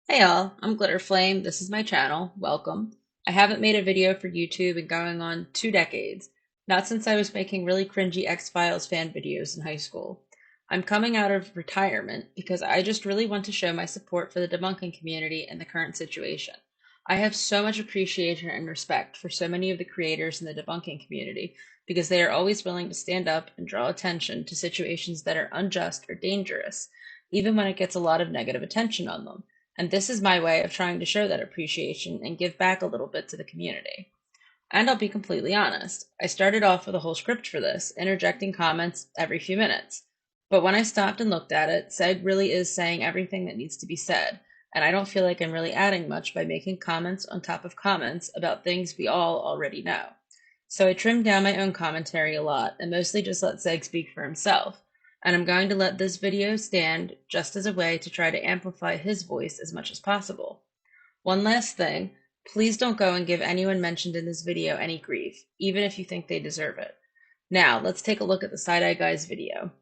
Hey all, I'm Glitterflame. This is my channel. Welcome. I haven't made a video for YouTube in going on 2 decades, not since I was making really cringy X-Files fan videos in high school. I'm coming out of retirement because I just really want to show my support for the debunking community in the current situation. I have so much appreciation and respect for so many of the creators in the debunking community because they are always willing to stand up and draw attention to situations that are unjust or dangerous, even when it gets a lot of negative attention on them. And this is my way of trying to show that appreciation and give back a little bit to the community. And I'll be completely honest, I started off with a whole script for this, interjecting comments every few minutes. But when I stopped and looked at it, SEG really is saying everything that needs to be said, and I don't feel like I'm really adding much by making comments on top of comments about things we all already know. So I trimmed down my own commentary a lot, and mostly just let SEG speak for himself. And I'm going to let this video stand just as a way to try to amplify his voice as much as possible. One last thing, please don't go and give anyone mentioned in this video any grief, even if you think they deserve it. Now, let's take a look at the Side-Eye Guys video.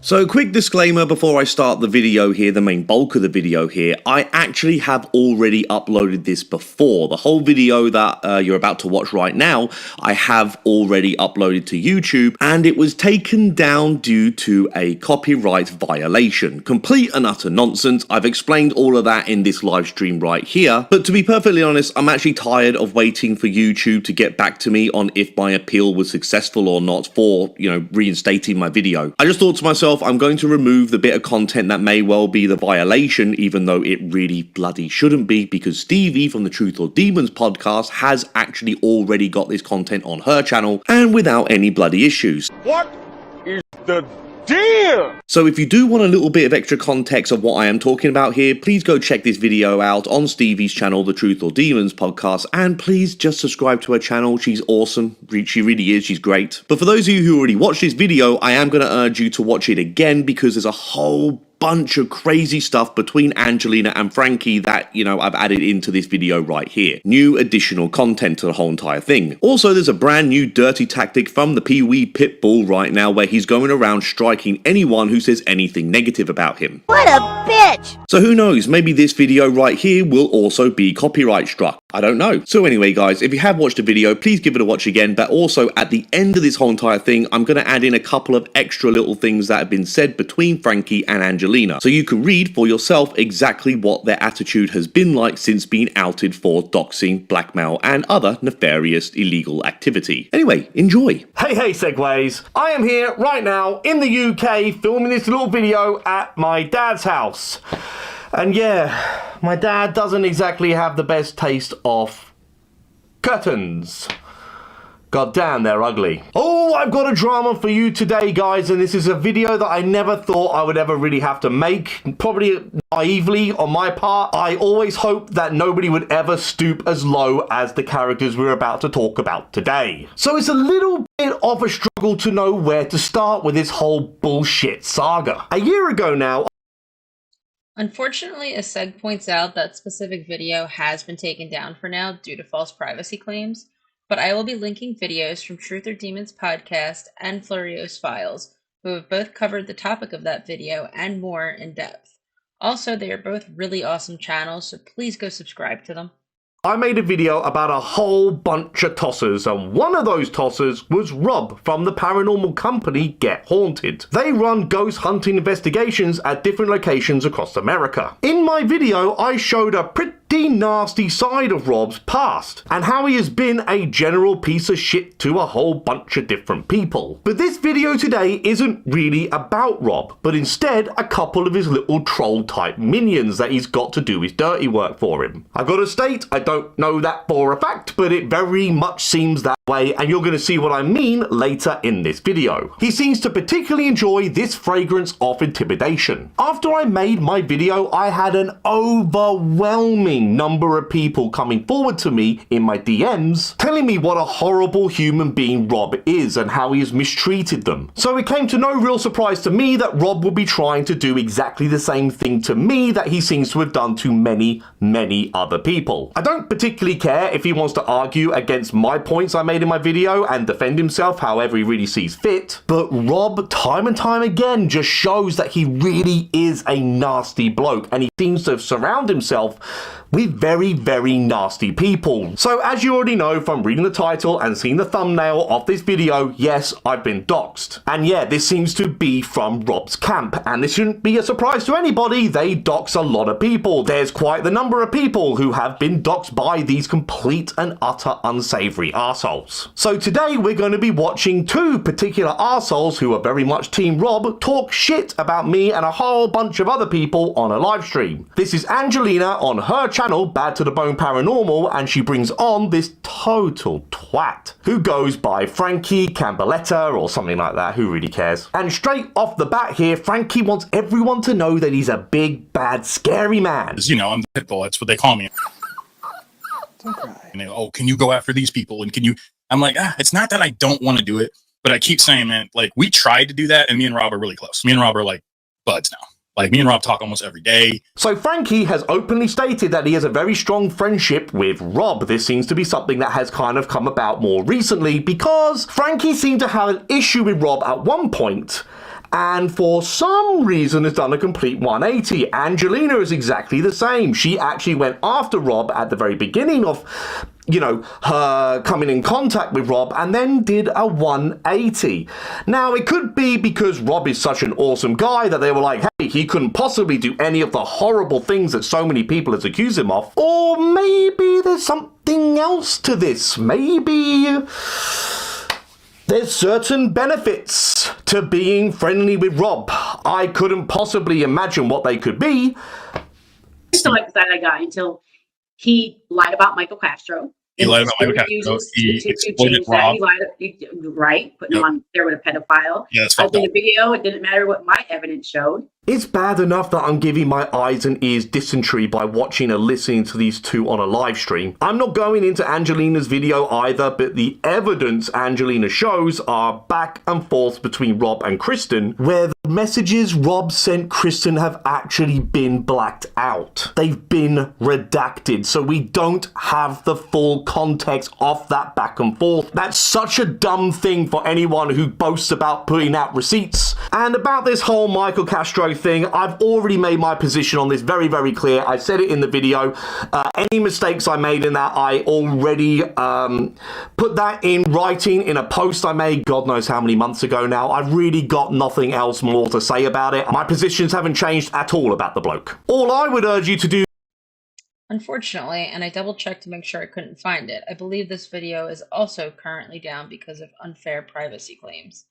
So quick disclaimer before I start the video here, the main bulk of the video here, I actually have already uploaded this before. The whole video that you're about to watch right now, I have already uploaded to YouTube, and it was taken down due to a copyright violation. Complete and utter nonsense. I've explained all of that in this live stream right here, but to be perfectly honest, I'm actually tired of waiting for YouTube to get back to me on if my appeal was successful or not for, reinstating my video. I just thought to myself, I'm going to remove the bit of content that may well be the violation, even though it really bloody shouldn't be, because Stevie from the Truth or Demons podcast has actually already got this content on her channel and without any bloody issues. What is the deal? So if you do want a little bit of extra context of what I am talking about here, please go check this video out on Stevie's channel, the Truth or Demons podcast, and please just subscribe to her channel. She's awesome. She really is. She's great. But for those of you who already watched this video, I am going to urge you to watch it again because there's a whole bunch of crazy stuff between Angelina and Frankie that, I've added into this video right here. New additional content to the whole entire thing. Also, there's a brand new dirty tactic from the Pee-wee Pitbull right now where he's going around striking anyone who says anything negative about him. What a bitch! So who knows, maybe this video right here will also be copyright struck. I don't know. So anyway, guys, if you have watched the video, please give it a watch again, but also at the end of this whole entire thing, I'm going to add in a couple of extra little things that have been said between Frankie and Angelina, so you can read for yourself exactly what their attitude has been like since being outed for doxing, blackmail, and other nefarious illegal activity. Anyway, enjoy. Hey Segways, I am here right now in the UK filming this little video at my dad's house. And yeah, my dad doesn't exactly have the best taste of curtains. God damn, they're ugly. Oh, I've got a drama for you today, guys, and this is a video that I never thought I would ever really have to make. Probably naively on my part. I always hoped that nobody would ever stoop as low as the characters we're about to talk about today. So it's a little bit of a struggle to know where to start with this whole bullshit saga. A year ago now, Unfortunately, as SEG points out, that specific video has been taken down for now due to false privacy claims, but I will be linking videos from Truth or Demons podcast and Fleureo's files, who have both covered the topic of that video and more in depth. Also, they are both really awesome channels, so please go subscribe to them. I made a video about a whole bunch of tossers, and one of those tossers was Rob from the paranormal company Get Haunted. They run ghost hunting investigations at different locations across America. In my video, I showed a pretty nasty side of Rob's past, and how he has been a general piece of shit to a whole bunch of different people. But this video today isn't really about Rob, but instead a couple of his little troll type minions that he's got to do his dirty work for him. I've got to state, I don't know that for a fact, but it very much seems that way, and you're going to see what I mean later in this video. He seems to particularly enjoy this fragrance of intimidation. After I made my video, I had an overwhelming number of people coming forward to me in my DMs telling me what a horrible human being Rob is and how he has mistreated them. So it came to no real surprise to me that Rob would be trying to do exactly the same thing to me that he seems to have done to many, many other people. I don't particularly care if he wants to argue against my points I made in my video and defend himself however he really sees fit, but Rob time and time again just shows that he really is a nasty bloke, and he seems to have surrounded himself with very, very nasty people. So as you already know from reading the title and seeing the thumbnail of this video, yes, I've been doxed. And yeah, this seems to be from Rob's camp, and this shouldn't be a surprise to anybody. They dox a lot of people. There's quite the number of people who have been doxed by these complete and utter unsavory arseholes. So today we're going to be watching two particular arseholes who are very much Team Rob talk shit about me and a whole bunch of other people on a live stream. This is Angelina on her channel, Bad to the Bone Paranormal, and she brings on this total twat who goes by Frankie, Cambaletta, or something like that. Who really cares? And straight off the bat here, Frankie wants everyone to know that he's a big, bad, scary man. You know, I'm the Pitbull. That's what they call me. Don't cry. And they, oh, can you go after these people? And can you? I'm like, it's not that I don't want to do it, but I keep saying, man, like we tried to do that, and me and Rob are really close. Me and Rob are like buds now. Like, me and Rob talk almost every day. So Frankie has openly stated that he has a very strong friendship with Rob. This seems to be something that has kind of come about more recently because Frankie seemed to have an issue with Rob at one point, and for some reason has done a complete 180. Angelina is exactly the same. She actually went after Rob at the very beginning of, you know, her coming in contact with Rob, and then did a 180. Now, it could be because Rob is such an awesome guy that they were like, hey, he couldn't possibly do any of the horrible things that so many people has accused him of. Or maybe there's something else to this. Maybe there's certain benefits to being friendly with Rob. I couldn't possibly imagine what they could be. So excited I got until he lied about Michael Castro. He lied about Michael Castro. He exploited Rob. He lied, right, putting him on there with a pedophile. Yeah, that's I fucked did up. a video. It didn't matter what my evidence showed. It's bad enough that I'm giving my eyes and ears dysentery by watching and listening to these two on a live stream. I'm not going into Angelina's video either, but the evidence Angelina shows are back and forth between Rob and Kristen, where the messages Rob sent Kristen have actually been blacked out. They've been redacted, so we don't have the full context of that back and forth. That's such a dumb thing for anyone who boasts about putting out receipts. And about this whole Michael Castro thing, I've already made my position on this very, very clear. I said it in the video. Any mistakes I made in that, I already put that in writing in a post I made God knows how many months ago now. I've really got nothing else more to say about it. My positions haven't changed at all about the bloke. All I would urge you to do. Unfortunately, and I double-checked to make sure I couldn't find it, I believe this video is also currently down because of unfair privacy claims.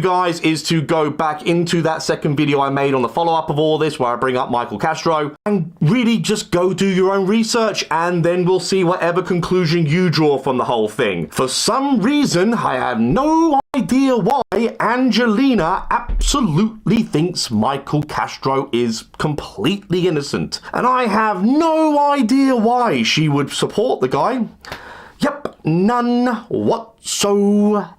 Guys, is to go back into that second video I made on the follow-up of all this where I bring up Michael Castro and really just go do your own research, and then we'll see whatever conclusion you draw from the whole thing. For some reason, I have no idea why Angelina absolutely thinks Michael Castro is completely innocent, and I have no idea why she would support the guy. Yep, none whatsoever.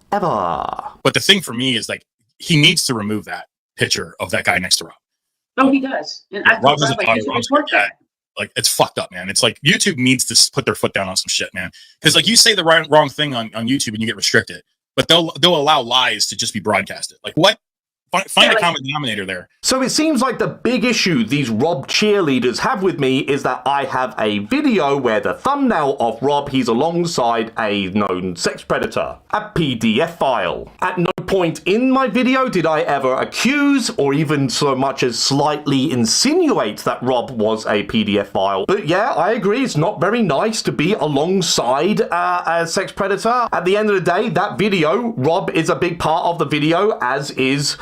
But the thing for me is, like, he needs to remove that picture of that guy next to Rob. No, he does. And I Rob doesn't like, talk you should Rob's report like that. that. Like, it's fucked up, man. It's like YouTube needs to put their foot down on some shit, man. Because, like, you say the wrong thing on YouTube and you get restricted, but they'll allow lies to just be broadcasted. Like, what? Find a common denominator there. So it seems like the big issue these Rob cheerleaders have with me is that I have a video where the thumbnail of Rob, he's alongside a known sex predator, a PDF file. At no point in my video did I ever accuse or even so much as slightly insinuate that Rob was a PDF file. But yeah, I agree, it's not very nice to be alongside a sex predator. At the end of the day, that video, Rob is a big part of the video, as is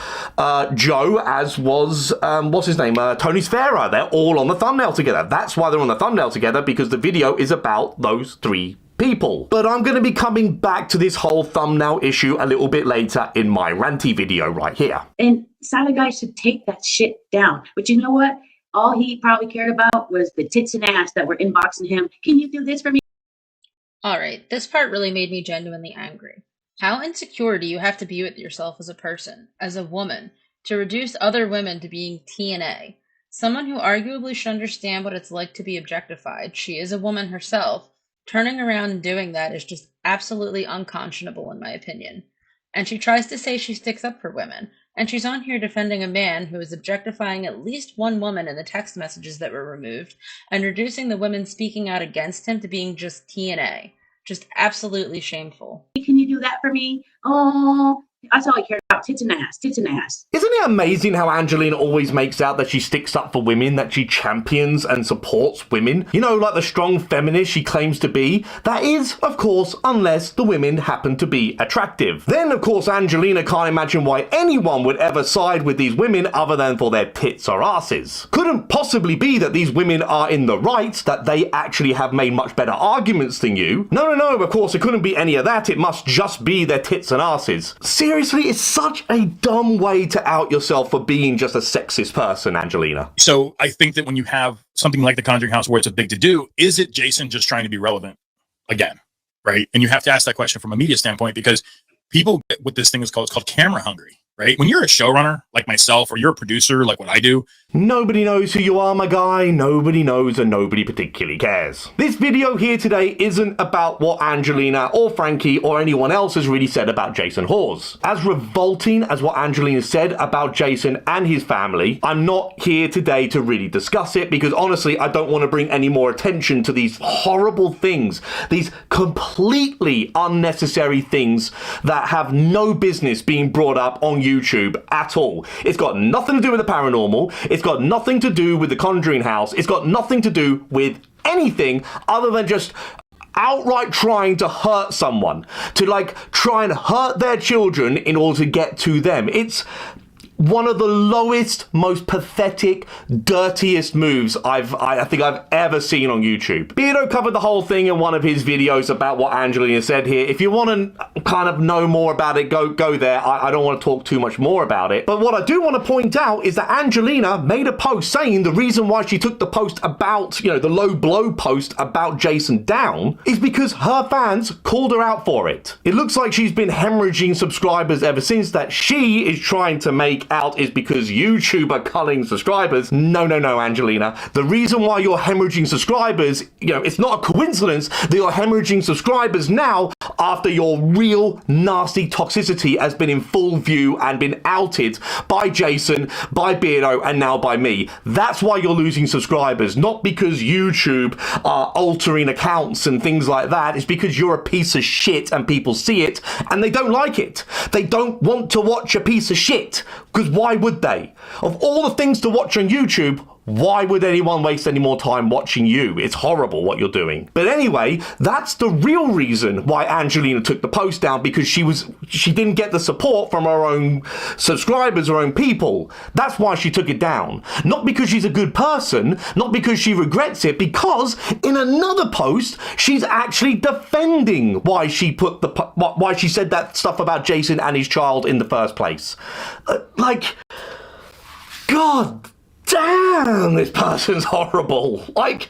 Joe, as was, what's his name, Tony Sfera. They're all on the thumbnail together. That's why they're on the thumbnail together, because the video is about those three people. But I'm going to be coming back to this whole thumbnail issue a little bit later in my ranty video right here. And Sally Guy should take that shit down. But you know what? All he probably cared about was the tits and ass that were inboxing him. Can you do this for me? Alright, this part really made me genuinely angry. How insecure do you have to be with yourself as a person, as a woman, to reduce other women to being TNA? Someone who arguably should understand what it's like to be objectified, she is a woman herself, turning around and doing that is just absolutely unconscionable in my opinion. And she tries to say she sticks up for women, and she's on here defending a man who is objectifying at least one woman in the text messages that were removed, and reducing the women speaking out against him to being just TNA. Just absolutely shameful. Can you do that for me? Oh, that's all I cared about. Tits and ass, tits and ass. Isn't it amazing how Angelina always makes out that she sticks up for women, that she champions and supports women? You know, like the strong feminist she claims to be. That is, of course, unless the women happen to be attractive. Then, of course, Angelina can't imagine why anyone would ever side with these women other than for their tits or asses. Couldn't possibly be that these women are in the right, that they actually have made much better arguments than you. No, of course, it couldn't be any of that. It must just be their tits and asses. Seriously, it's such a dumb way to out yourself for being just a sexist person, Angelina. So I think that when you have something like The Conjuring House where it's a big to-do, is it Jason just trying to be relevant again, right? And you have to ask that question from a media standpoint because people get what this thing is called. It's called camera hungry, right? When you're a showrunner like myself or you're a producer like what I do, nobody knows who you are, my guy. Nobody knows and nobody particularly cares. This video here today isn't about what Angelina or Frankie or anyone else has really said about Jason Hawes. As revolting as what Angelina said about Jason and his family, I'm not here today to really discuss it because honestly, I don't want to bring any more attention to these horrible things, these completely unnecessary things that have no business being brought up on YouTube at all. It's got nothing to do with the paranormal. It's got nothing to do with the Conjuring House. It's got nothing to do with anything other than just outright trying to hurt someone, to like try and hurt their children in order to get to them. It's one of the lowest, most pathetic, dirtiest moves I think I've ever seen on YouTube. Beardo covered the whole thing in one of his videos about what Angelina said here. If you want to kind of know more about it, go there. I don't want to talk too much more about it. But what I do want to point out is that Angelina made a post saying the reason why she took the post about, you know, the low blow post about Jason down is because her fans called her out for it. It looks like she's been hemorrhaging subscribers ever since, that she is trying to make out is because YouTube are culling subscribers. No, Angelina. The reason why you're hemorrhaging subscribers, you know, it's not a coincidence that you're hemorrhaging subscribers now after your real nasty toxicity has been in full view and been outed by Jason, by Beardo, and now by me. That's why you're losing subscribers, not because YouTube are altering accounts and things like that. It's because you're a piece of shit and people see it and they don't like it. They don't want to watch a piece of shit. Because why would they? Of all the things to watch on YouTube, why would anyone waste any more time watching you? It's horrible what you're doing. But anyway, that's the real reason why Angelina took the post down, because she didn't get the support from her own subscribers, her own people. That's why she took it down. Not because she's a good person, not because she regrets it, because in another post, she's actually defending why she put why she said that stuff about Jason and his child in the first place. Like, God damn, this person's horrible. Like,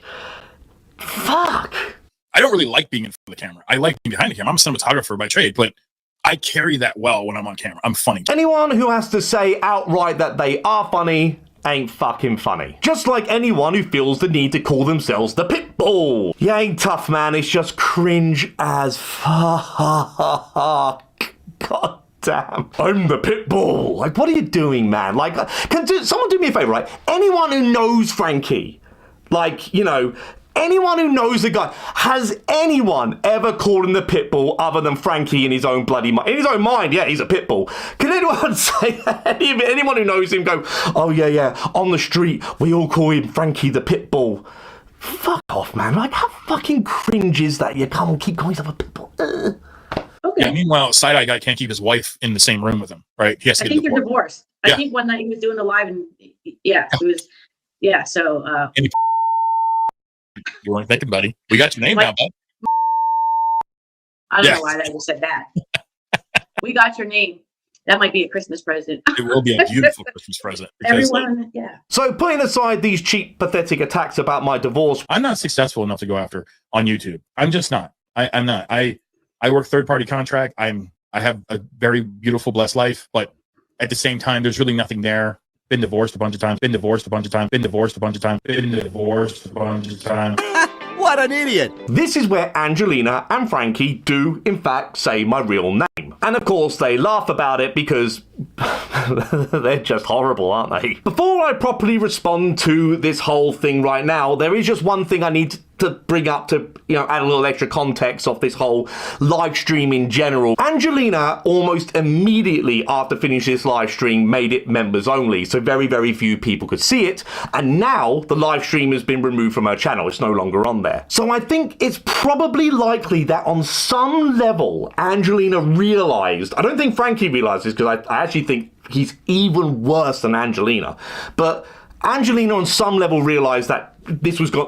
fuck. I don't really like being in front of the camera. I like being behind the camera. I'm a cinematographer by trade, but I carry that well when I'm on camera. I'm funny. Anyone who has to say outright that they are funny ain't fucking funny. Just like anyone who feels the need to call themselves the Pitbull. You ain't tough, man. It's just cringe as fuck. God damn. I'm the Pitbull. Like, what are you doing, man? Like, someone do me a favor, right? Anyone who knows Frankie, like, you know, anyone who knows the guy, has anyone ever called him the Pitbull other than Frankie in his own bloody mind? In his own mind, yeah, he's a Pitbull. Can anyone say that? Anyone who knows him go, oh yeah, on the street, we all call him Frankie the Pitbull. Fuck off, man. Like, how fucking cringe is that? You come and keep calling yourself a Pitbull. Okay. Yeah, meanwhile, Side-Eye Guy can't keep his wife in the same room with him, right? He has to I think they're divorced. Yeah. I think one night he was doing the live and so you weren't thinking, buddy. We got your name down, bud. I don't know why I just said that. We got your name. That might be a Christmas present. It will be a beautiful Christmas present. Everyone, yeah. So putting aside these cheap, pathetic attacks about my divorce, I'm not successful enough to go after on YouTube. I'm just not. I'm not. I work third-party contract. I have a very beautiful, blessed life, but at the same time, there's really nothing there. Been divorced a bunch of times. Been divorced a bunch of times. Been divorced a bunch of times. Been divorced a bunch of times. What an idiot! this is where Angelina and Frankie do, in fact, say my real name. And of course, they laugh about it because they're just horrible, aren't they? Before I properly respond to this whole thing right now, there is just one thing I need to bring up to, add a little extra context of this whole live stream in general. Angelina almost immediately after finishing this live stream made it members only, so very, very few people could see it, and now the live stream has been removed from her channel. It's no longer on there. So I think it's probably likely that on some level, Angelina realized, I don't think Frankie realized this because I actually think he's even worse than Angelina, but Angelina on some level realized that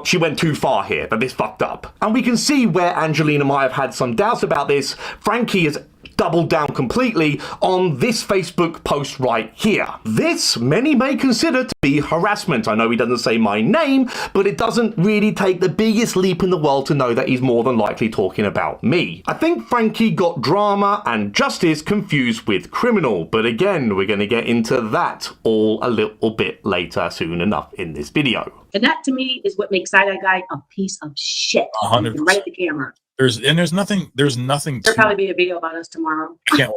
she went too far here, that this fucked up. And we can see where Angelina might have had some doubts about this. Frankie has doubled down completely on this Facebook post right here. This many may consider to be harassment. I know he doesn't say my name, but it doesn't really take the biggest leap in the world to know that he's more than likely talking about me. I think Frankie got drama and justice confused with criminal, but again, we're going to get into that all a little bit later soon enough in this video. And that to me is what makes Side Eye Guy a piece of shit. 100%. Right at the camera. There's nothing. There'll probably be a video about us tomorrow. I can't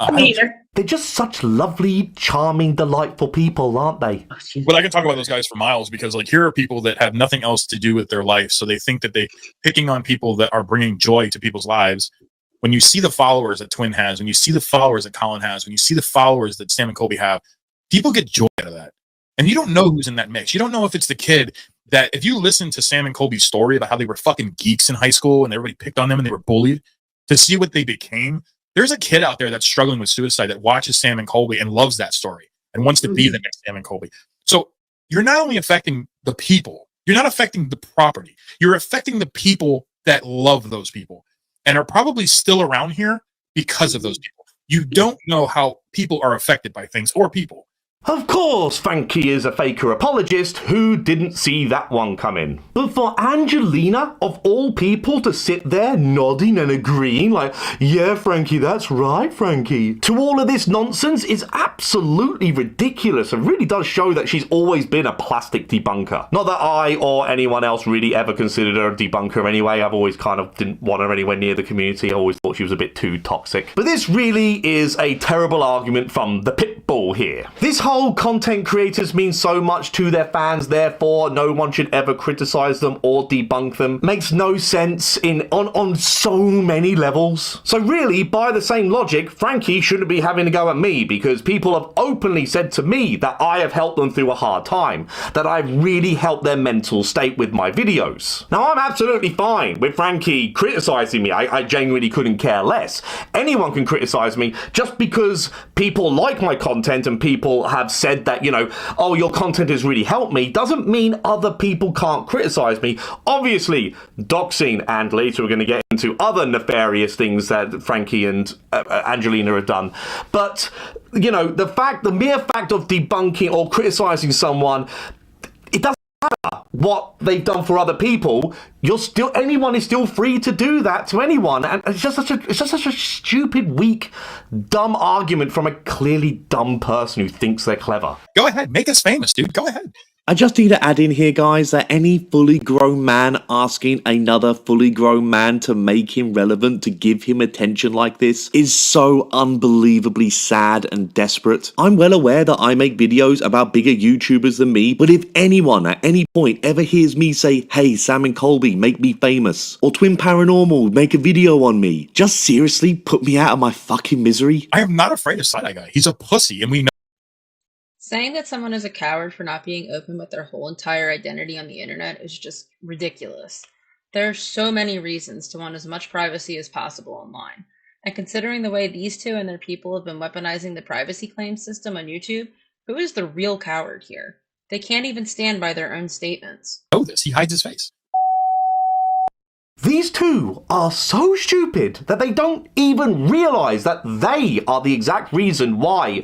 wait. Me either. They're just such lovely, charming, delightful people, aren't they? But I can talk about those guys for miles because, here are people that have nothing else to do with their life, so they think that picking on people that are bringing joy to people's lives. When you see the followers that Twin has, when you see the followers that Colin has, when you see the followers that Sam and Colby have, people get joy out of that, and you don't know who's in that mix. You don't know if it's the kid that, if you listen to Sam and Colby's story about how they were fucking geeks in high school and everybody picked on them and they were bullied, to see what they became. There's a kid out there that's struggling with suicide that watches Sam and Colby and loves that story and wants to be the next Sam and Colby. So you're not only affecting the people, you're not affecting the property, you're affecting the people that love those people and are probably still around here because of those people. You don't know how people are affected by things or people. Of course, Frankie is a faker apologist who didn't see that one coming. But for Angelina, of all people, to sit there nodding and agreeing like, yeah, Frankie, that's right, Frankie, to all of this nonsense is absolutely ridiculous and really does show that she's always been a plastic debunker. Not that I or anyone else really ever considered her a debunker anyway. I've always kind of didn't want her anywhere near the community. I always thought she was a bit too toxic. But this really is a terrible argument from the Pitbull here. This whole content creators mean so much to their fans, therefore no one should ever criticize them or debunk them makes no sense on so many levels. So really, by the same logic, Frankie shouldn't be having to go at me because people have openly said to me that I have helped them through a hard time, that I've really helped their mental state with my videos. Now, I'm absolutely fine with Frankie criticizing me. I genuinely couldn't care less. Anyone can criticize me just because people like my content and people have said that, oh, your content has really helped me, doesn't mean other people can't criticize me. Obviously, doxing, and later we're going to get into other nefarious things that Frankie and Angelina have done. But, the mere fact of debunking or criticizing someone, it doesn't matter what they've done for other people. Anyone is still free to do that to anyone, and it's just such a stupid, weak, dumb argument from a clearly dumb person who thinks they're clever. Go ahead, make us famous, dude. Go ahead. I just need to add in here, guys, that any fully grown man asking another fully grown man to make him relevant, to give him attention like this, is so unbelievably sad and desperate. I'm well aware that I make videos about bigger YouTubers than me, but if anyone at any point ever hears me say, hey, Sam and Colby, make me famous, or Twin Paranormal, make a video on me, just seriously put me out of my fucking misery. I am not afraid of Side Eye Guy. He's a pussy, and we know. Saying that someone is a coward for not being open with their whole entire identity on the internet is just ridiculous. There are so many reasons to want as much privacy as possible online. And considering the way these two and their people have been weaponizing the privacy claim system on YouTube, who is the real coward here? They can't even stand by their own statements. Know this. He hides his face. The These two are so stupid that they don't even realize that they are the exact reason why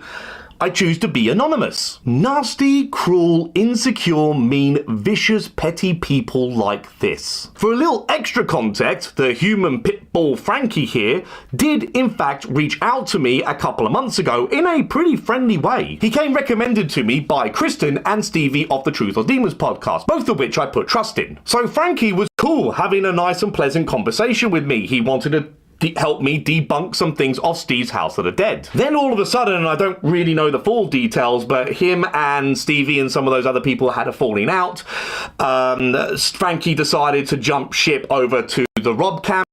I choose to be anonymous. Nasty, cruel, insecure, mean, vicious, petty people like this. For a little extra context, the human Pitbull Frankie here did in fact reach out to me a couple of months ago in a pretty friendly way. He came recommended to me by Kristen and Stevie of the Truth or Demons podcast, both of which I put trust in. So Frankie was cool, having a nice and pleasant conversation with me. He wanted to help me debunk some things off Steve's House of the Dead. Then all of a sudden, and I don't really know the full details, but him and Stevie and some of those other people had a falling out. Frankie decided to jump ship over to the Rob camp.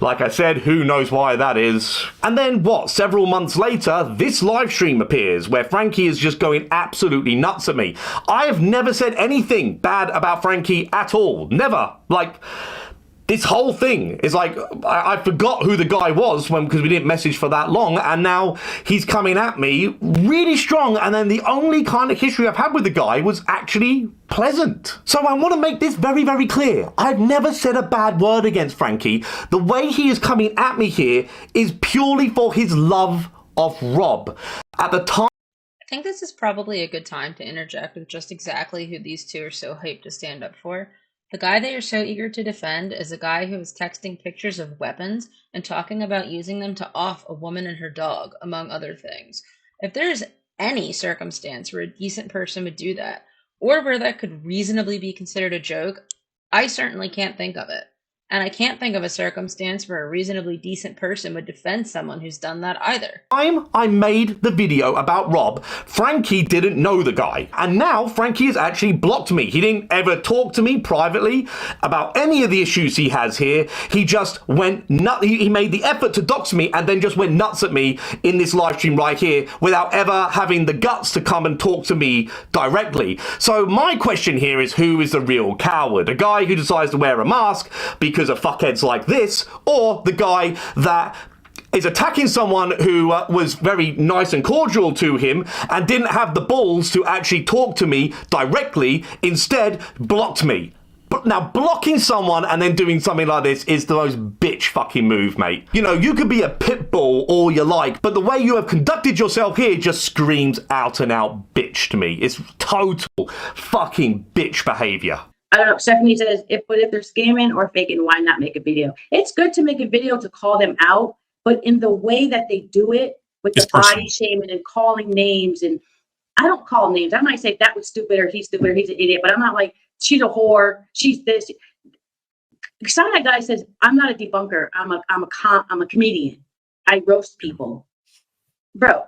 Like I said, who knows why that is. And then several months later, this live stream appears where Frankie is just going absolutely nuts at me. I have never said anything bad about Frankie at all. Never. This whole thing is like, I forgot who the guy was because we didn't message for that long, and now he's coming at me really strong, and then the only kind of history I've had with the guy was actually pleasant. So I want to make this very, very clear. I've never said a bad word against Frankie. The way he is coming at me here is purely for his love of Rob. At the time, I think this is probably a good time to interject with just exactly who these two are so hyped to stand up for. The guy they are so eager to defend is a guy who is texting pictures of weapons and talking about using them to off a woman and her dog, among other things. If there is any circumstance where a decent person would do that, or where that could reasonably be considered a joke, I certainly can't think of it. And I can't think of a circumstance where a reasonably decent person would defend someone who's done that either. I made the video about Rob, Frankie didn't know the guy. And now Frankie has actually blocked me. He didn't ever talk to me privately about any of the issues he has here. He just went nuts. He made the effort to dox me and then just went nuts at me in this live stream right here without ever having the guts to come and talk to me directly. So my question here is, who is the real coward? A guy who decides to wear a mask because of fuckheads like this, or the guy that is attacking someone who was very nice and cordial to him and didn't have the balls to actually talk to me directly, instead blocked me. But now blocking someone and then doing something like this is the most bitch fucking move, mate. You know, you could be a Pitbull all you like, but the way you have conducted yourself here just screams out and out bitch to me. It's total fucking bitch behavior. I don't know. Stephanie says, if they're scamming or faking, why not make a video? It's good to make a video to call them out, but in the way that they do it, with the body shaming and calling names, and I don't call names. I might say that was stupid or he's stupid or he's an idiot, but I'm not like, she's a whore, she's this. Some of that guy says, I'm not a debunker. I'm a comedian. I roast people. Bro,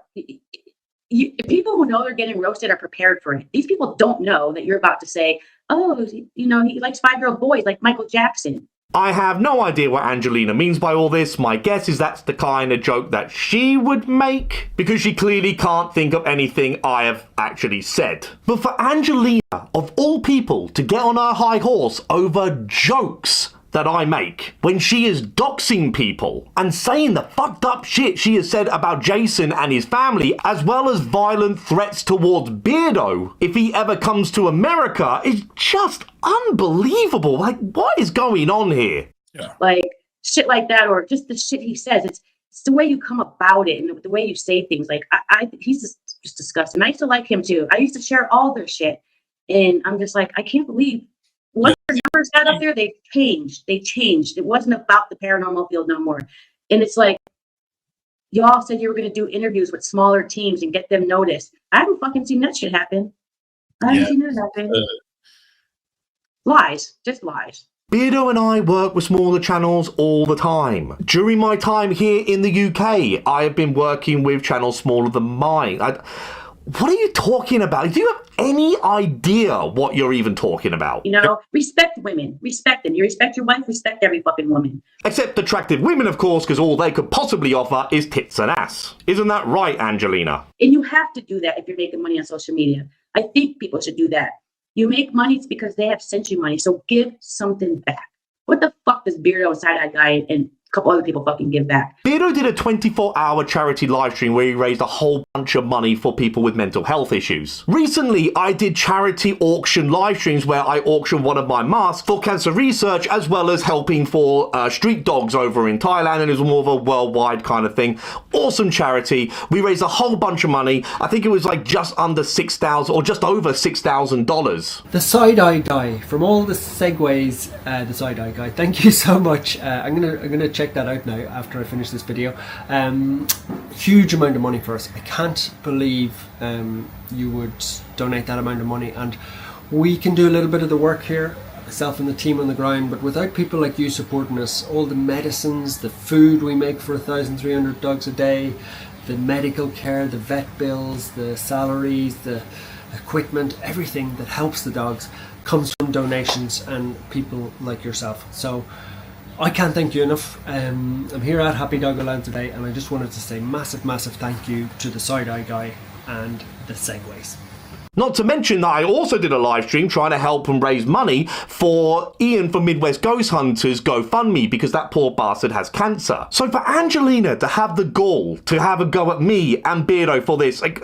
people who know they're getting roasted are prepared for it. These people don't know that you're about to say, oh, you know, he likes 5-year-old boys like Michael Jackson. I have no idea what Angelina means by all this. My guess is that's the kind of joke that she would make, because she clearly can't think of anything I have actually said. But for Angelina, of all people, to get on her high horse over jokes that I make, when she is doxing people and saying the fucked up shit she has said about Jason and his family, as well as violent threats towards Beardo if he ever comes to America, is just unbelievable. Like, what is going on here? Yeah. Like, shit like that, or just the shit he says. It's the way you come about it and the way you say things. Like, he's just disgusting. I used to like him too. I used to share all their shit. And I'm just like, I can't believe once their numbers got up there, they changed. It wasn't about the paranormal field no more. And it's like, y'all said you were going to do interviews with smaller teams and get them noticed. I haven't fucking seen that shit happen. I haven't seen that happen. Lies, just lies. Beardo and I work with smaller channels all the time. During my time here in the UK, I have been working with channels smaller than mine. What are you talking about? Do you have any idea what you're even talking about? You know, respect women. Respect them. You respect your wife, respect every fucking woman. Except attractive women, of course, because all they could possibly offer is tits and ass. Isn't that right, Angelina? And you have to do that if you're making money on social media. I think people should do that. You make money, it's because they have sent you money. So give something back. What the fuck does Beardo and Side-Eye Guy and couple other people fucking give back. Beardo did a 24-hour charity live stream where he raised a whole bunch of money for people with mental health issues. Recently, I did charity auction live streams where I auctioned one of my masks for cancer research, as well as helping for street dogs over in Thailand, and it was more of a worldwide kind of thing. Awesome charity. We raised a whole bunch of money. I think it was like just under $6,000 or just over $6,000. The side-eye guy, from all the segues, the side-eye guy, thank you so much. I'm gonna check that out now after I finish this video. Huge amount of money for us. I can't believe you would donate that amount of money, and we can do a little bit of the work here, myself and the team on the ground, but without people like you supporting us, all the medicines, the food we make for 1,300 dogs a day, the medical care, the vet bills, the salaries, the equipment, everything that helps the dogs comes from donations and people like yourself. So I can't thank you enough. I'm here at Happy Doggo Land today, and I just wanted to say massive thank you to the side-eye guy and the segues. Not to mention that I also did a live stream trying to help and raise money for Ian from Midwest Ghost Hunters GoFundMe, because that poor bastard has cancer. So for Angelina to have the gall to have a go at me and Beardo for this, like,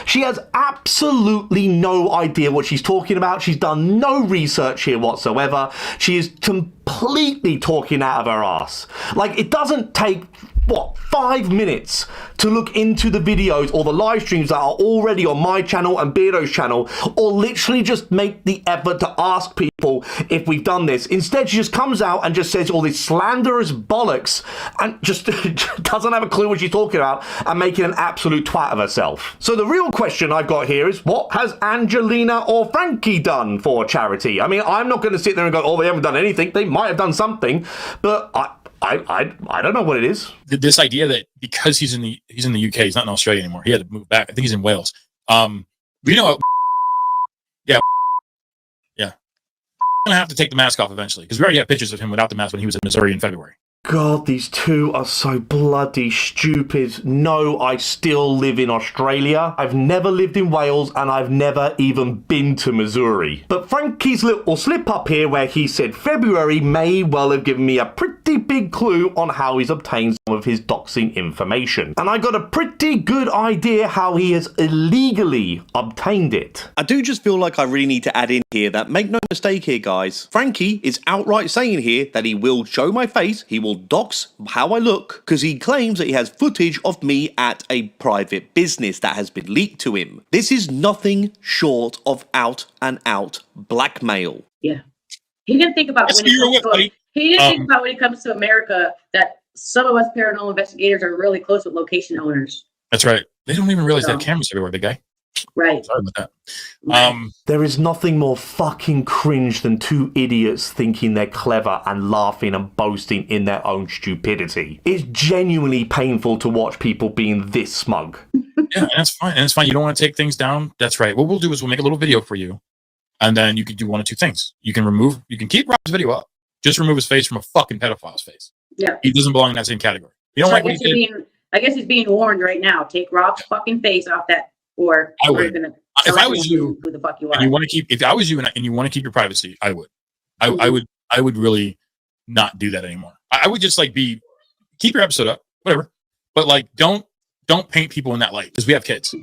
she has absolutely no idea what she's talking about. She's done no research here whatsoever. She is completely talking out of her ass. Like, it doesn't take, what, 5 minutes to look into the videos or the live streams that are already on my channel and Beardo's channel, or literally just make the effort to ask people if we've done this. Instead, she just comes out and just says all this slanderous bollocks and just doesn't have a clue what she's talking about and making an absolute twat of herself. So the real question I've got here is, what has Angelina or Frankie done for charity? I mean, I'm not going to sit there and go, oh, they haven't done anything. They might have done something, but I don't know what it is. This idea that because he's in the UK, he's not in Australia anymore. He had to move back. I think he's in Wales. You know, yeah. I'm gonna have to take the mask off eventually, because we already have pictures of him without the mask when he was in Missouri in February. God, these two are so bloody stupid. No, I still live in Australia. I've never lived in Wales, and I've never even been to Missouri. But Frankie's little slip up here where he said February may well have given me a pretty big clue on how he's obtained some of his doxing information. And I got a pretty good idea how he has illegally obtained it. I do just feel like I really need to add in here that, make no mistake here, guys, Frankie is outright saying here that he will show my face, he will dox how I look, because he claims that he has footage of me at a private business that has been leaked to him. This is nothing short of out and out blackmail. Yeah. He didn't think about when it comes to America that some of us paranormal investigators are really close with location owners. That's right. They don't even realize they have cameras everywhere, big guy. Right. Sorry about that. There is nothing more fucking cringe than two idiots thinking they're clever and laughing and boasting in their own stupidity. It's genuinely painful to watch people being this smug. Yeah, and that's fine. And it's fine. You don't want to take things down. That's right. What we'll do is we'll make a little video for you, and then you can do one of two things. You can keep Rob's video up. Just remove his face from a fucking pedophile's face. Yeah. He doesn't belong in that same category. You don't like what he did? I guess he's being warned right now. Take Rob's fucking face off that. Or I would. If I was you, who the fuck you are. And you want to keep, if I was you and you want to keep your privacy, I would. I would really not do that anymore. I would just keep your episode up, whatever. But don't paint people in that light, because we have kids.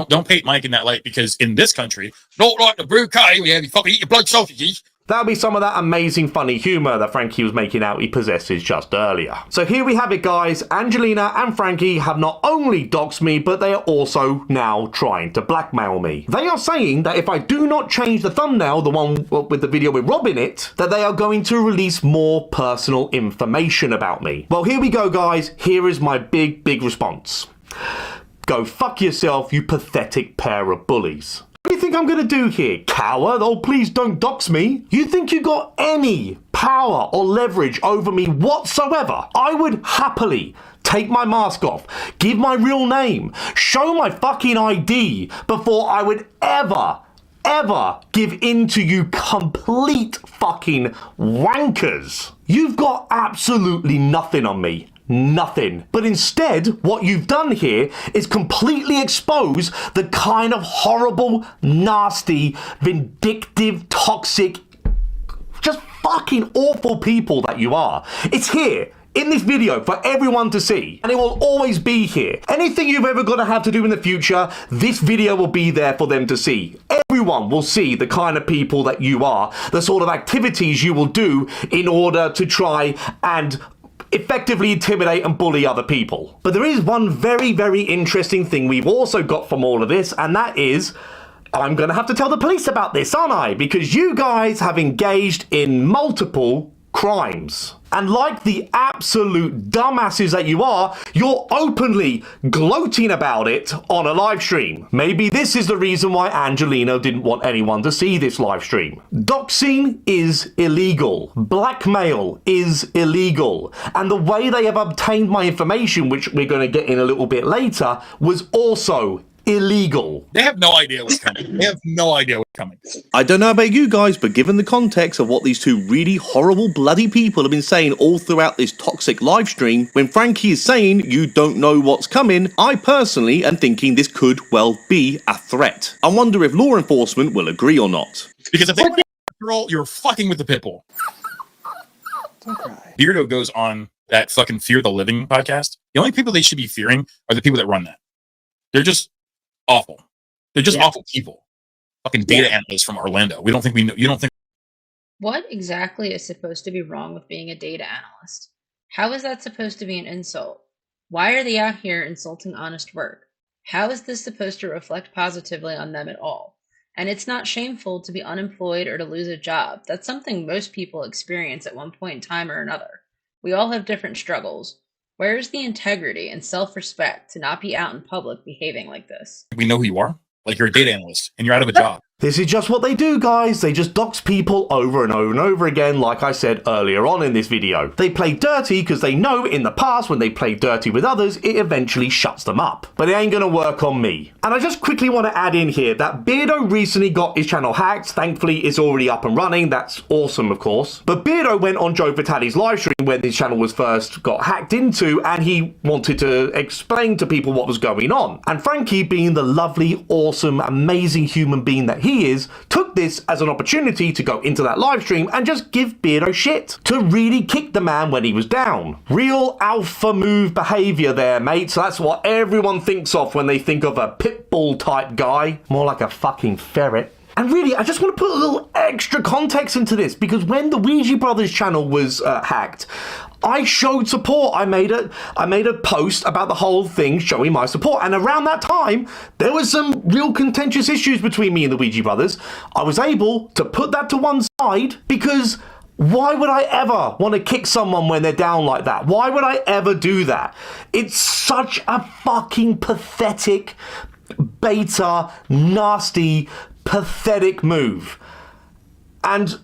Don't paint Mike in that light, because in this country, don't like the UK, we have you fucking eat your blood sausages. That'll be some of that amazing funny humour that Frankie was making out he possesses just earlier. So here we have it, guys. Angelina and Frankie have not only doxed me, but they are also now trying to blackmail me. They are saying that if I do not change the thumbnail, the one with the video with Rob in it, that they are going to release more personal information about me. Well, here we go, guys. Here is my big response. Go fuck yourself, you pathetic pair of bullies. What do you think I'm going to do here? Cower? Oh, please don't dox me. You think you got any power or leverage over me whatsoever? I would happily take my mask off, give my real name, show my fucking ID before I would ever give in to you complete fucking wankers. You've got absolutely nothing on me. Nothing. But instead, what you've done here is completely expose the kind of horrible, nasty, vindictive, toxic, just fucking awful people that you are. It's here. in this video for everyone to see, and it will always be here. Anything you've ever got to have to do in the future, this video will be there for them to see. Everyone will see the kind of people that you are, the sort of activities you will do in order to try and effectively intimidate and bully other people. But there is one very, very interesting thing we've also got from all of this, and that is, I'm going to have to tell the police about this, aren't I? Because you guys have engaged in multiple crimes. And like the absolute dumbasses that you are, you're openly gloating about it on a live stream. Maybe this is the reason why Angelino didn't want anyone to see this live stream. Doxing is illegal. Blackmail is illegal. And the way they have obtained my information, which we're going to get in a little bit later, was also illegal. They have no idea what's coming. They have no idea what's coming. I don't know about you guys, but given the context of what these two really horrible bloody people have been saying all throughout this toxic live stream, when Frankie is saying you don't know what's coming, I personally am thinking this could well be a threat. I wonder if law enforcement will agree or not. Because if they want to roll, you're fucking with the Pitbull. Don't cry. Beardo goes on that fucking Fear the Living podcast. The only people they should be fearing are the people that run that. They're just awful. They're just awful people. Fucking data analysts from Orlando. We don't think we know. You don't think. What exactly is supposed to be wrong with being a data analyst? How is that supposed to be an insult? Why are they out here insulting honest work? How is this supposed to reflect positively on them at all? And it's not shameful to be unemployed or to lose a job. That's something most people experience at one point in time or another. We all have different struggles. Where is the integrity and self-respect to not be out in public behaving like this? We know who you are. Like, you're a data analyst and you're out of a job. This is just what they do, guys. They just dox people over and over and over again, like I said earlier on in this video. They play dirty because they know in the past when they play dirty with others, it eventually shuts them up. But it ain't gonna work on me. And I just quickly want to add in here that Beardo recently got his channel hacked. Thankfully, it's already up and running. That's awesome, of course. But Beardo went on Joe Vitale's live stream when his channel was first got hacked into, and he wanted to explain to people what was going on. And Frankie, being the lovely, awesome, amazing human being that he is, took this as an opportunity to go into that live stream and just give Beardo shit, to really kick the man when he was down. Real alpha move behavior there, mate. So that's what everyone thinks of when they think of a Pitbull type guy. More like a fucking ferret. And really, I just want to put a little extra context into this, because when the Ouija Brothers channel was hacked, I showed support. I made a post about the whole thing showing my support. And around that time, there was some real contentious issues between me and the Ouija Brothers. I was able to put that to one side, because why would I ever want to kick someone when they're down like that? Why would I ever do that? It's such a fucking pathetic, beta, nasty, pathetic move. And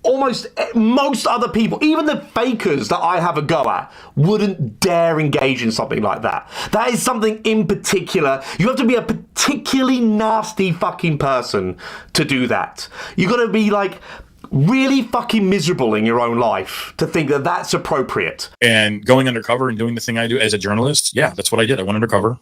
almost most other people, even the fakers that I have a go at, wouldn't dare engage in something like that. That is something in particular. You have to be a particularly nasty fucking person to do that. You got to be like really fucking miserable in your own life to think that that's appropriate. And going undercover and doing the thing I do as a journalist, yeah, that's what I did. I went undercover,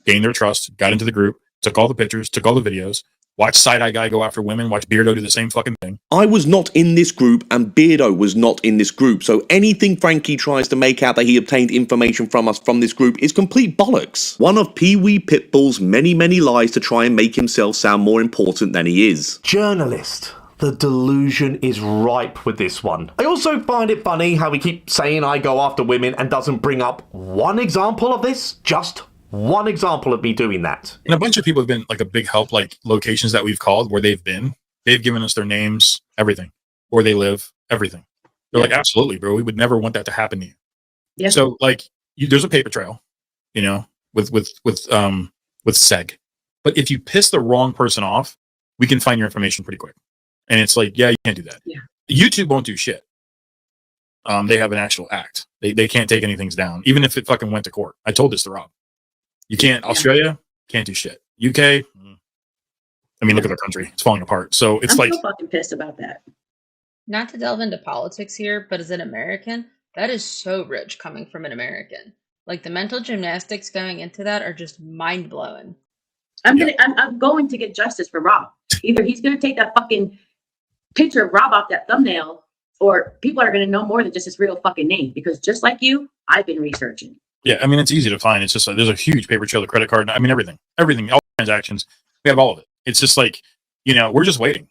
gained their trust, got into the group, took all the pictures, took all the videos, watch Side-Eye Guy go after women, watch Beardo do the same fucking thing. I was not in this group and Beardo was not in this group, so anything Frankie tries to make out that he obtained information from us from this group is complete bollocks. One of Pee-wee Pitbull's many, many lies to try and make himself sound more important than he is. Journalist. The delusion is ripe with this one. I also find it funny how we keep saying I go after women and doesn't bring up one example of this, just one example of me doing that. And a bunch of people have been like a big help, like locations that we've called where they've been. They've given us their names, everything, where they live, everything. They're like, absolutely, bro. We would never want that to happen to you. Yeah. So like, there's a paper trail, you know, with SEG. But if you piss the wrong person off, we can find your information pretty quick. And it's like, yeah, you can't do that. Yeah. YouTube won't do shit. They have an actual act. They can't take anything down, even if it fucking went to court. I told this to Rob. You can't. Australia can't do shit. UK. I mean, look at their country; it's falling apart. So it's I'm so fucking pissed about that. Not to delve into politics here, but as an American, that is so rich coming from an American. Like, the mental gymnastics going into that are just mind blowing. I'm going to get justice for Rob. Either he's gonna take that fucking picture of Rob off that thumbnail, or people are going to know more than just his real fucking name, because just like you, I've been researching. Yeah, I mean, it's easy to find. It's just like, there's a huge paper trail of credit card. I mean, everything, all transactions. We have all of it. It's just like, we're just waiting.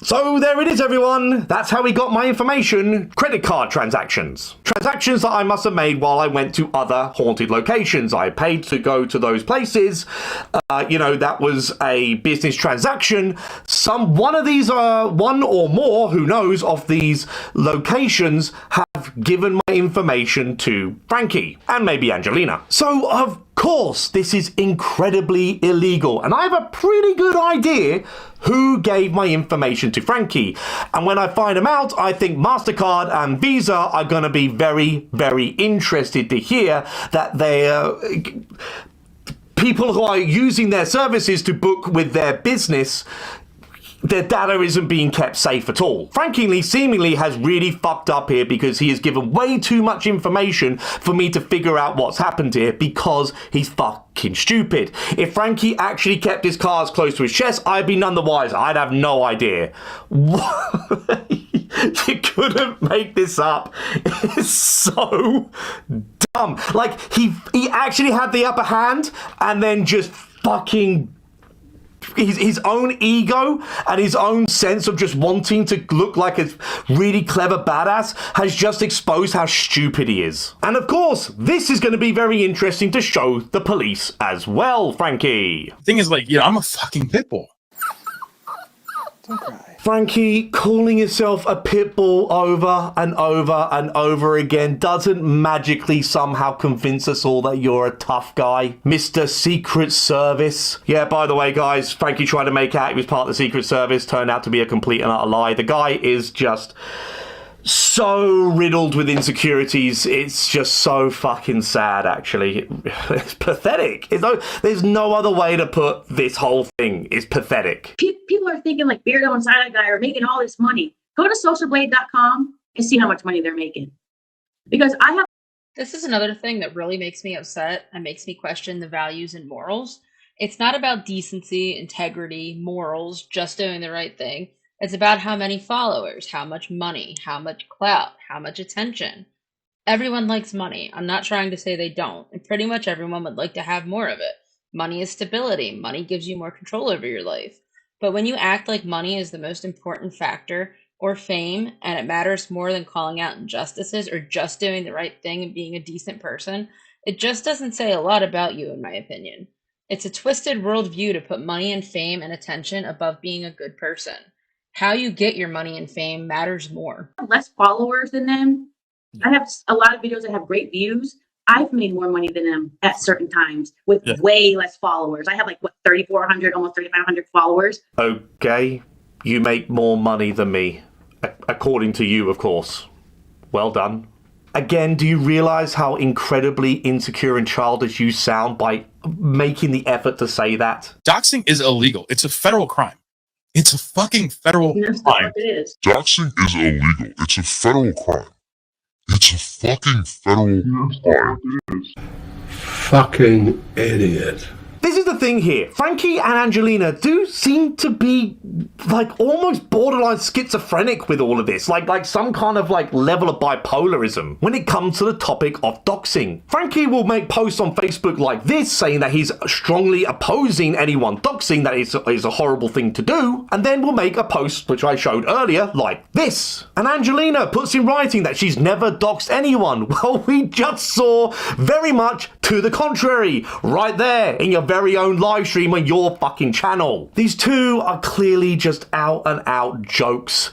So there it is, everyone. That's how we got my information. Credit card transactions. Transactions that I must have made while I went to other haunted locations. I paid to go to those places. That was a business transaction. One or more, who knows, of these locations have given my information to Frankie and maybe Angelina. So, of course, this is incredibly illegal, and I have a pretty good idea who gave my information to Frankie. And when I find them out, I think MasterCard and Visa are going to be very, very interested to hear that they're people who are using their services to book with their business. Their data isn't being kept safe at all. Frankie seemingly has really fucked up here, because he has given way too much information for me to figure out what's happened here, because he's fucking stupid. If Frankie actually kept his cards close to his chest, I'd be none the wiser. I'd have no idea. You couldn't make this up. It's so dumb. Like, he actually had the upper hand, and then just fucking his own ego and his own sense of just wanting to look like a really clever badass has just exposed how stupid he is. And of course, this is going to be very interesting to show the police as well, Frankie. The thing is, like, I'm a fucking Pitbull. Don't cry. Frankie, calling yourself a Pitbull over and over and over again doesn't magically somehow convince us all that you're a tough guy. Mr. Secret Service. Yeah, by the way, guys, Frankie tried to make out he was part of the Secret Service. Turned out to be a complete and utter lie. The guy is just so riddled with insecurities. It's just so fucking sad, actually. It's pathetic. There's no other way to put this whole thing. It's pathetic. People are thinking like Beardo and Side Guy are making all this money. Go to socialblade.com and see how much money they're making. Because This is another thing that really makes me upset and makes me question the values and morals. It's not about decency, integrity, morals, just doing the right thing. It's about how many followers, how much money, how much clout, how much attention. Everyone likes money. I'm not trying to say they don't. And pretty much everyone would like to have more of it. Money is stability. Money gives you more control over your life. But when you act like money is the most important factor, or fame, and it matters more than calling out injustices or just doing the right thing and being a decent person, it just doesn't say a lot about you, in my opinion. It's a twisted worldview to put money and fame and attention above being a good person. How you get your money and fame matters more. less followers than them. I have a lot of videos that have great views. I've made more money than them at certain times with way less followers. I have 3,400, almost 3,500 followers. Okay, you make more money than me. According to you, of course. Well done. Again, do you realize how incredibly insecure and childish you sound by making the effort to say that? Doxing is illegal. It's a federal crime. It's a fucking federal crime. It is. Doxing is illegal. It's a federal crime. It's a fucking federal crime. Fucking idiot. This is the thing here. Frankie and Angelina do seem to be almost borderline schizophrenic with all of this. Like some kind of level of bipolarism when it comes to the topic of doxing. Frankie will make posts on Facebook like this saying that he's strongly opposing anyone doxing, that is a horrible thing to do, and then will make a post, which I showed earlier, like this. And Angelina puts in writing that she's never doxed anyone. Well, we just saw very much to the contrary right there in your very own live stream on your fucking channel. These two are clearly just out and out jokes.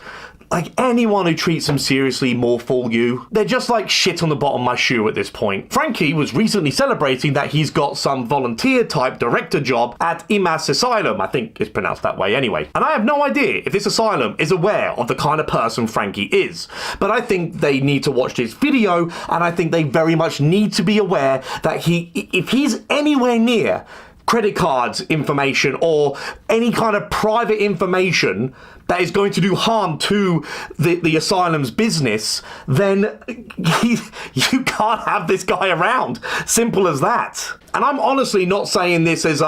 Anyone who treats them seriously more fool you. They're just like shit on the bottom of my shoe at this point. Frankie was recently celebrating that he's got some volunteer type director job at Imas Asylum. I think it's pronounced that way anyway. And I have no idea if this asylum is aware of the kind of person Frankie is. But I think they need to watch this video, and I think they very much need to be aware that if he's anywhere near credit cards information or any kind of private information that is going to do harm to the asylum's business, then you can't have this guy around. Simple as that. And I'm honestly not saying this as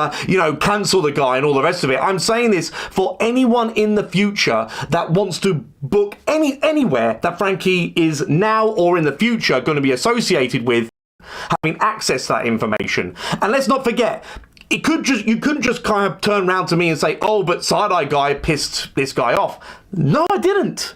cancel the guy and all the rest of it. I'm saying this for anyone in the future that wants to book anywhere that Frankie is now or in the future going to be associated with, having access to that information. And let's not forget, you couldn't just kind of turn around to me and say, oh, but side-eye guy pissed this guy off. No, I didn't.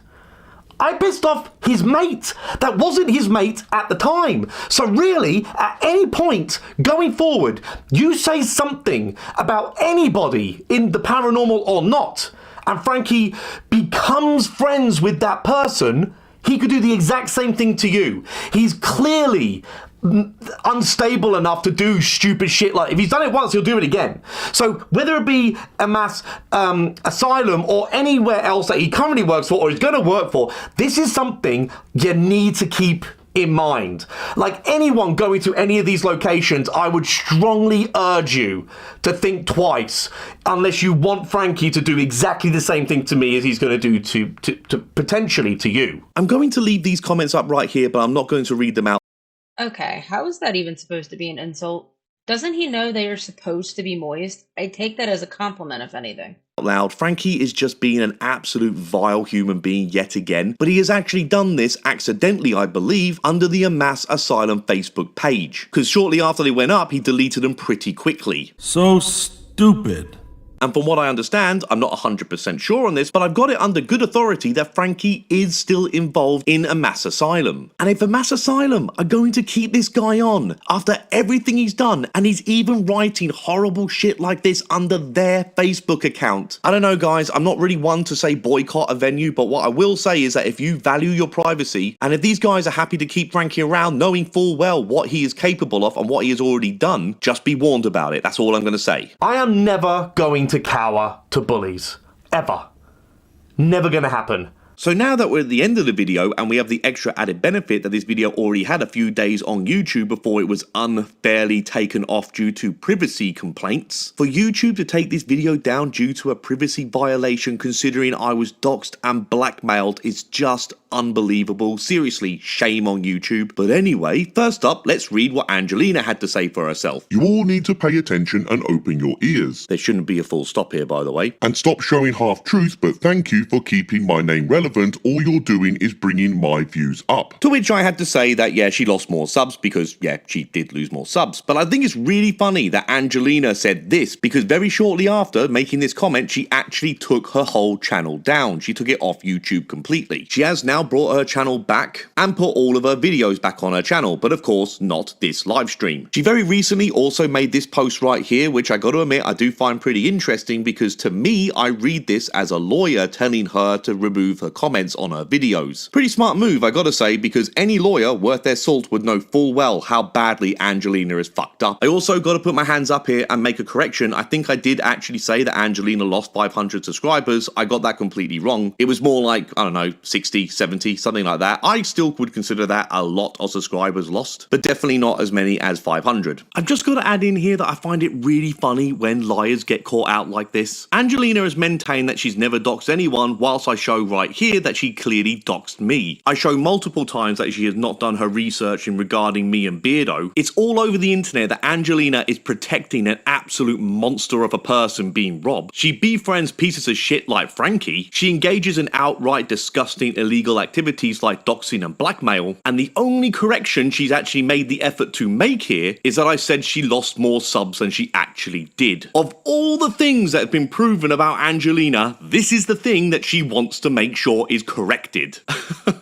I pissed off his mate. That wasn't his mate at the time. So really, at any point going forward, you say something about anybody in the paranormal or not, and Frankie becomes friends with that person, he could do the exact same thing to you. He's clearly unstable enough to do stupid shit. Like, if he's done it once, he'll do it again. So whether it be a mass asylum or anywhere else that he currently works for or is going to work for, this is something you need to keep in mind. Like anyone going to any of these locations, I would strongly urge you to think twice, unless you want Frankie to do exactly the same thing to me as he's going to do to potentially to you. I'm going to leave these comments up right here, but I'm not going to read them out. Okay, how is that even supposed to be an insult? Doesn't he know they are supposed to be moist? I take that as a compliment, if anything. Loud. Frankie is just being an absolute vile human being yet again, but he has actually done this accidentally, I believe, under the Amass Asylum Facebook page, because shortly after they went up, he deleted them pretty quickly. So stupid. And from what I understand, I'm not 100% sure on this, but I've got it under good authority that Frankie is still involved in Amass Asylum. And if Amass Asylum are going to keep this guy on after everything he's done, and he's even writing horrible shit like this under their Facebook account, I don't know guys, I'm not really one to say boycott a venue, but what I will say is that if you value your privacy, and if these guys are happy to keep Frankie around knowing full well what he is capable of and what he has already done, just be warned about it. That's all I'm going to say. I am never going to cower to bullies. Ever. Never gonna happen. So now that we're at the end of the video and we have the extra added benefit that this video already had a few days on YouTube before it was unfairly taken off due to privacy complaints, for YouTube to take this video down due to a privacy violation considering I was doxed and blackmailed is just unbelievable. Seriously, shame on YouTube. But anyway, first up, let's read what Angelina had to say for herself. You all need to pay attention and open your ears. There shouldn't be a full stop here, by the way. And stop showing half-truth, but thank you for keeping my name relevant. All you're doing is bringing my views up. To which I had to say that, yeah, she lost more subs because, yeah, she did lose more subs. But I think it's really funny that Angelina said this because very shortly after making this comment, she actually took her whole channel down. She took it off YouTube completely. She has now brought her channel back and put all of her videos back on her channel, but of course not this live stream. She very recently also made this post right here, which I got to admit I do find pretty interesting because to me I read this as a lawyer telling her to remove her comments on her videos. Pretty smart move, I gotta say, because any lawyer worth their salt would know full well how badly Angelina is fucked up. I also gotta put my hands up here and make a correction. I think I did actually say that Angelina lost 500 subscribers. I got that completely wrong. It was more like, I don't know, 60, 70, something like that. I still would consider that a lot of subscribers lost, but definitely not as many as 500. I've just gotta add in here that I find it really funny when liars get caught out like this. Angelina has maintained that she's never doxed anyone, whilst I show right here that she clearly doxed me. I show multiple times that she has not done her research in regarding me and Beardo. It's all over the internet that Angelina is protecting an absolute monster of a person being robbed. She befriends pieces of shit like Frankie. She engages in outright disgusting illegal activities like doxing and blackmail. And the only correction she's actually made the effort to make here is that I said she lost more subs than she actually did. Of all the things that have been proven about Angelina, this is the thing that she wants to make sure is corrected.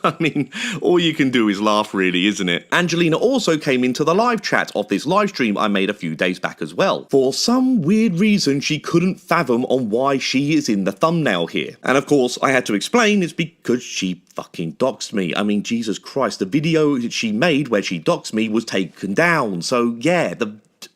I mean, all you can do is laugh really, isn't it? Angelina also came into the live chat of this live stream I made a few days back as well. For some weird reason, she couldn't fathom on why she is in the thumbnail here. And of course, I had to explain it's because she fucking doxed me. I mean, Jesus Christ, the video that she made where she doxed me was taken down. So yeah,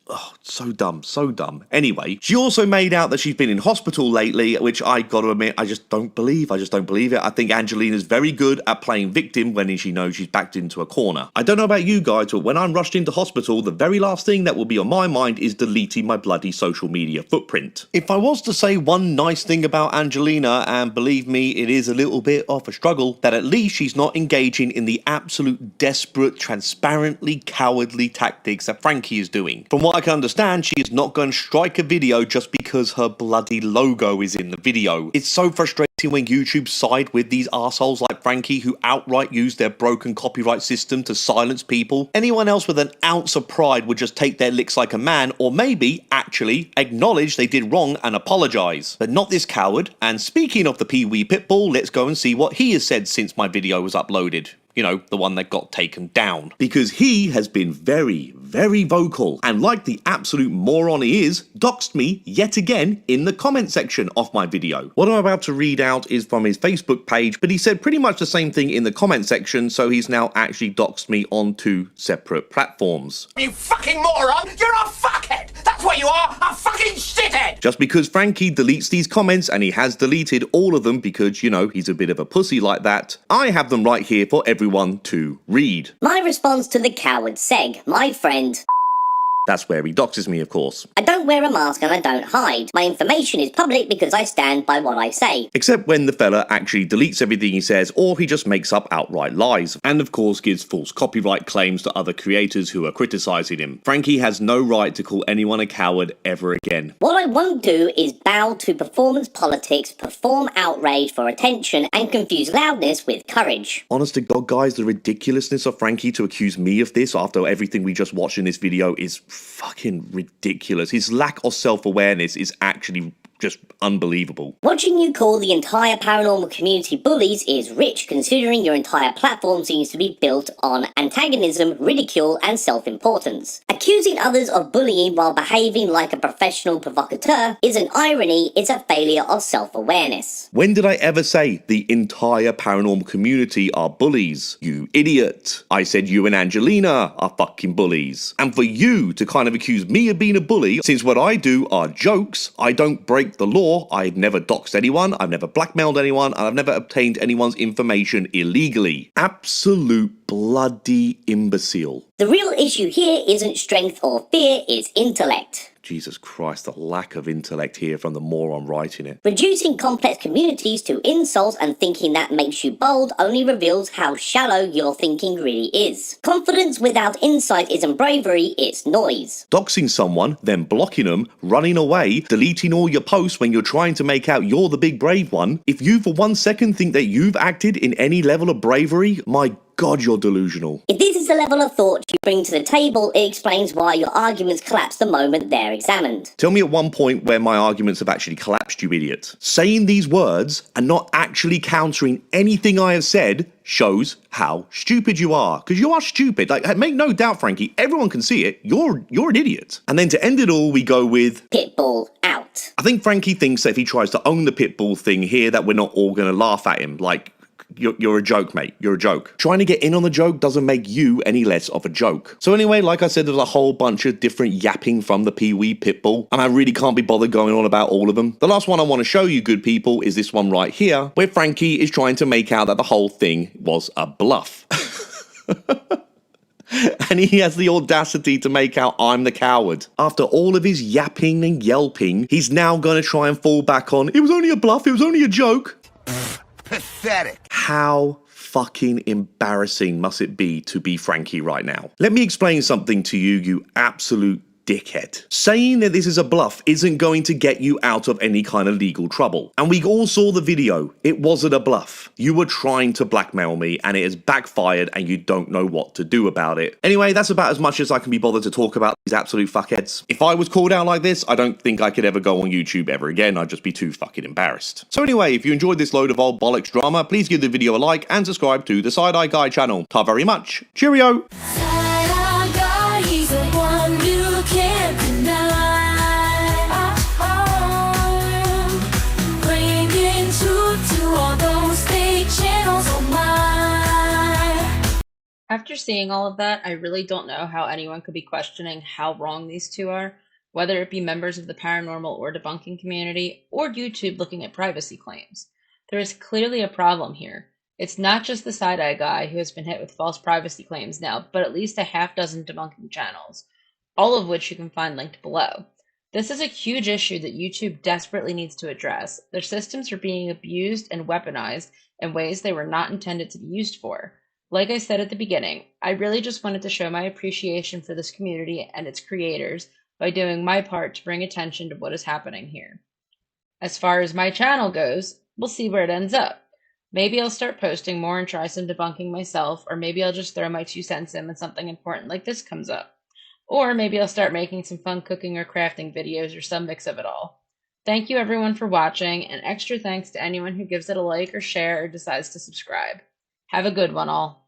Oh, so dumb, so dumb. Anyway, she also made out that she's been in hospital lately, which I gotta admit, I just don't believe. I just don't believe it. I think Angelina's very good at playing victim when she knows she's backed into a corner. I don't know about you guys, but when I'm rushed into hospital, the very last thing that will be on my mind is deleting my bloody social media footprint. If I was to say one nice thing about Angelina, and believe me, it is a little bit of a struggle, that at least she's not engaging in the absolute desperate, transparently cowardly tactics that Frankie is doing. From what I can understand, she is not going to strike a video just because her bloody logo is in the video. It's so frustrating when YouTube side with these assholes like Frankie who outright use their broken copyright system to silence people. Anyone else with an ounce of pride would just take their licks like a man, or maybe actually acknowledge they did wrong and apologize. But not this coward. And speaking of the Pee-wee Pitbull, let's go and see what he has said since my video was uploaded. You know, the one that got taken down. Because he has been very, very vocal, and like the absolute moron he is, doxed me yet again in the comment section of my video. What I'm about to read out is from his Facebook page, but he said pretty much the same thing in the comment section, so he's now actually doxed me on 2 separate platforms. You fucking moron! You're a fuckhead! That's what you are! A fucking shithead! Just because Frankie deletes these comments, and he has deleted all of them because, you know, he's a bit of a pussy like that, I have them right here for everyone to read. My response to the coward Seg, my friend. That's where he doxes me, of course. I don't wear a mask and I don't hide. My information is public because I stand by what I say. Except when the fella actually deletes everything he says, or he just makes up outright lies, and of course gives false copyright claims to other creators who are criticizing him. Frankie has no right to call anyone a coward ever again. What I won't do is bow to performance politics, perform outrage for attention, and confuse loudness with courage. Honest to God, guys, the ridiculousness of Frankie to accuse me of this after everything we just watched in this video is fucking ridiculous. His lack of self-awareness is actually just unbelievable. Watching you call the entire paranormal community bullies is rich, considering your entire platform seems to be built on antagonism, ridicule, and self-importance. Accusing others of bullying while behaving like a professional provocateur is an irony, it's a failure of self-awareness. When did I ever say the entire paranormal community are bullies? You idiot. I said you and Angelina are fucking bullies. And for you to kind of accuse me of being a bully, since what I do are jokes, I don't break the law, I've never doxed anyone, I've never blackmailed anyone, and I've never obtained anyone's information illegally. Absolute bloody imbecile. The real issue here isn't strength or fear, it's intellect. Jesus Christ, the lack of intellect here from the moron writing it. Reducing complex communities to insults and thinking that makes you bold only reveals how shallow your thinking really is. Confidence without insight isn't bravery, it's noise. Doxing someone, then blocking them, running away, deleting all your posts when you're trying to make out you're the big brave one. If you for 1 second think that you've acted in any level of bravery, my God, you're delusional. If this is the level of thought you bring to the table, it explains why your arguments collapse the moment they're examined. Tell me at one point where my arguments have actually collapsed, you idiot. Saying these words and not actually countering anything I have said shows how stupid you are. Because you are stupid. Like, make no doubt, Frankie, everyone can see it. You're an idiot. And then to end it all, we go with Pitbull out. I think Frankie thinks that if he tries to own the Pitbull thing here, that we're not all going to laugh at him. Like, you're a joke, mate. You're a joke. Trying to get in on the joke doesn't make you any less of a joke. So anyway, like I said, there's a whole bunch of different yapping from the Pee-wee Pitbull, and I really can't be bothered going on about all of them. The last one I want to show you, good people, is this one right here, where Frankie is trying to make out that the whole thing was a bluff. And he has the audacity to make out I'm the coward. After all of his yapping and yelping, he's now going to try and fall back on, it was only a bluff, it was only a joke. Pathetic. How fucking embarrassing must it be to be Frankie right now? Let me explain something to you, you absolute dickhead. Saying that this is a bluff isn't going to get you out of any kind of legal trouble. And we all saw the video. It wasn't a bluff. You were trying to blackmail me and it has backfired and you don't know what to do about it. Anyway, that's about as much as I can be bothered to talk about these absolute fuckheads. If I was called out like this, I don't think I could ever go on YouTube ever again. I'd just be too fucking embarrassed. So anyway, if you enjoyed this load of old bollocks drama, please give the video a like and subscribe to the Side Eye Guy channel. Ta very much. Cheerio! After seeing all of that, I really don't know how anyone could be questioning how wrong these two are, whether it be members of the paranormal or debunking community, or YouTube looking at privacy claims. There is clearly a problem here. It's not just the side-eye guy who has been hit with false privacy claims now, but at least a half dozen debunking channels, all of which you can find linked below. This is a huge issue that YouTube desperately needs to address. Their systems are being abused and weaponized in ways they were not intended to be used for. Like I said at the beginning, I really just wanted to show my appreciation for this community and its creators by doing my part to bring attention to what is happening here. As far as my channel goes, we'll see where it ends up. Maybe I'll start posting more and try some debunking myself, or maybe I'll just throw my 2 cents in when something important like this comes up. Or maybe I'll start making some fun cooking or crafting videos or some mix of it all. Thank you everyone for watching, and extra thanks to anyone who gives it a like or share or decides to subscribe. Have a good one all.